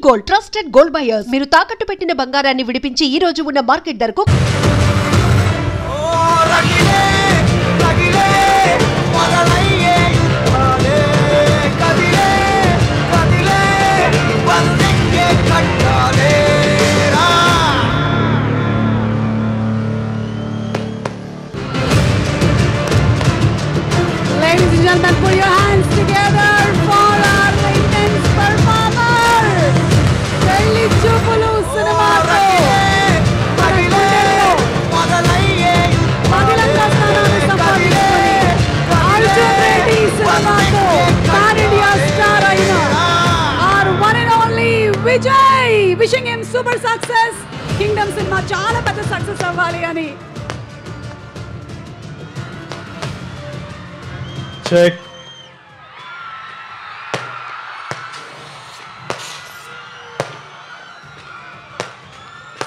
Gold trusted gold buyers. మీరు తాకట్టు పెట్టిన బంగారాన్ని విడిపించి ఈ రోజు ఉన్న మార్కెట్ ధరకు Ladies and gentlemen, put your hands together for our intense performer. Delhi Chupulu cinema ko Magilandra స్థానాన్ని సంపాదించుకొని Arjun Reddy cinema ko pan India star అయిన our one and only Vijay. Wishing him super success. Kingdom cinema చాలా పెద్ద success అవ్వాలి అని. Check.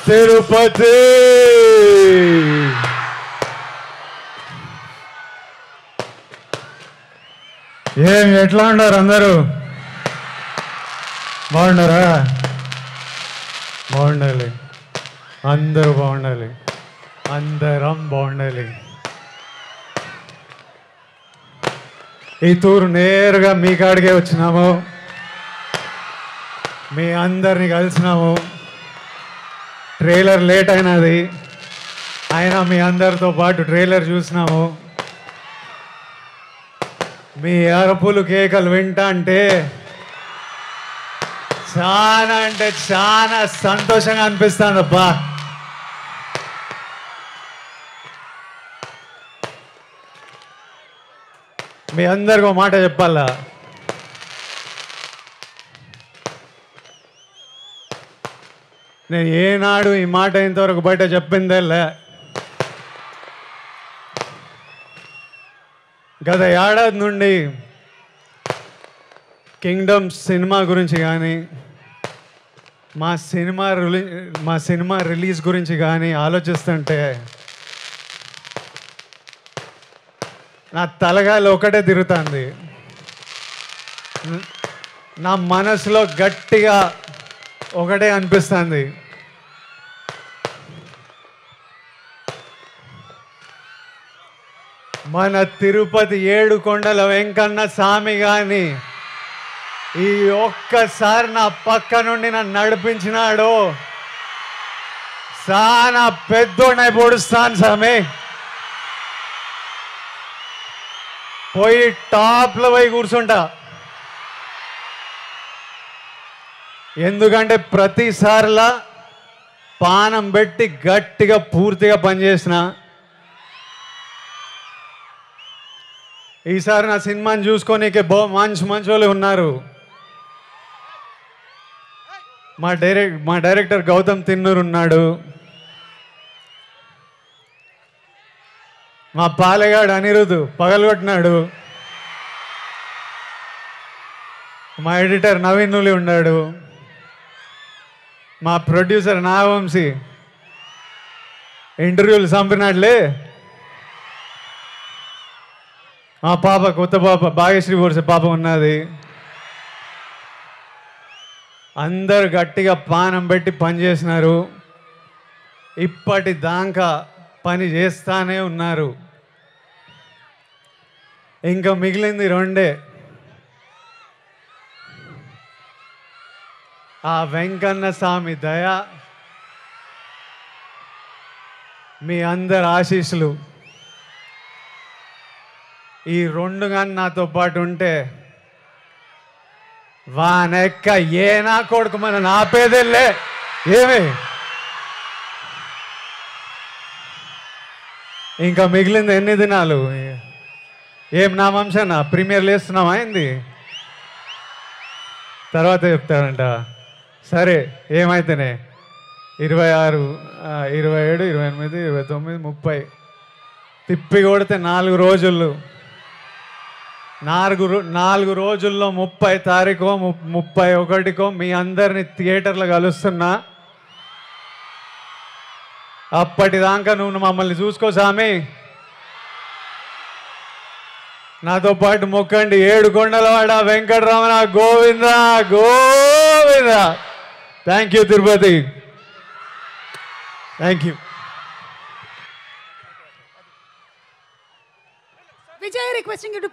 Tirupati. ఎట్లా ఉన్నారు అందరూ? బాగున్నారా? బాగుండాలి, అందరూ బాగుండాలి, అందరం బాగుండాలి. ఈ టూర్ నేరుగా మీ కాడికే వచ్చినాము, మీ అందరిని కలిసినాము. ట్రైలర్ లేట్ అయినది, అయినా మీ అందరితో పాటు ట్రైలర్ చూసినాము. మీ అరుపులు కేకలు వింటా అంటే చాలా సంతోషంగా అనిపిస్తుంది అబ్బా. మీ అందరికీ ఒక మాట చెప్పాలా, నేను ఏనాడు ఈ మాట ఇంతవరకు బయట చెప్పిందేలే. గత ఏడాది నుండి కింగ్డమ్ సినిమా గురించి కానీ మా సినిమా రిలీజ్ గురించి కానీ ఆలోచిస్తుంటే నా తలగాయలు ఒకటే తిరుగుతుంది. నా మనసులో గట్టిగా ఒకటే అనిపిస్తుంది, మన తిరుపతి ఏడుకొండల వెంకన్న స్వామి కానీ ఈ ఒక్కసారి నా పక్క నుండి నన్ను నడిపించినాడు, చాలా పెద్దోడినై పొడుస్తాను స్వామి. పోయి టాప్లో పోయి కూర్చుంటా. ఎందుకంటే ప్రతిసారిలా పానం పెట్టి గట్టిగా పూర్తిగా పనిచేసిన. ఈసారి నా సినిమాని చూసుకోనీకే మంచి వాళ్ళు ఉన్నారు. మా డైరెక్టర్ గౌతమ్ తిన్నూరు ఉన్నాడు, మా పాలెగాడు అనిరుద్ పగలగొట్టినాడు, మా ఎడిటర్ నవీన్ నులి ఉన్నాడు, మా ప్రొడ్యూసర్ నాగవంశీ ఇంటర్వ్యూలు చంపినాడులే, మా పాప కొత్త పాప భాగ్యశ్రీ వర్ష పాప ఉన్నది. అందరు గట్టిగా పానం పెట్టి పనిచేసినారు, ఇప్పటిదాకా పని చేస్తానే ఉన్నారు. ఇంకా మిగిలింది రెండే, ఆ వెంకన్న స్వామి దయ, మీ అందరి ఆశీస్సులు. ఈ రెండు కానీ నాతో పాటు ఉంటే వానెక్క ఏ నా కొడుకు మన నాపేదెళ్ళే. ఏమి ఇంకా మిగిలింది ఎన్ని దినాలు? ఏం నా వంశనా ప్రీమియర్లు వేస్తున్నావా అయింది, తర్వాత చెప్తారంట. సరే ఏమైతేనే 26, 27, 28, 29, 30 తిప్పి కొడితే 4 రోజులు. 4 రోజుల్లో 30 తారీఖో 31కో మీ అందరిని థియేటర్లో కలుస్తున్నా. అప్పటిదాకా నువ్వు మమ్మల్ని చూసుకో స్వామి. నాతో పాటు మొక్కండి, ఏడుకొండలవాడ Venkataramana Govinda Govinda. Thank you Tirupati, thank you. Vijay, requesting you to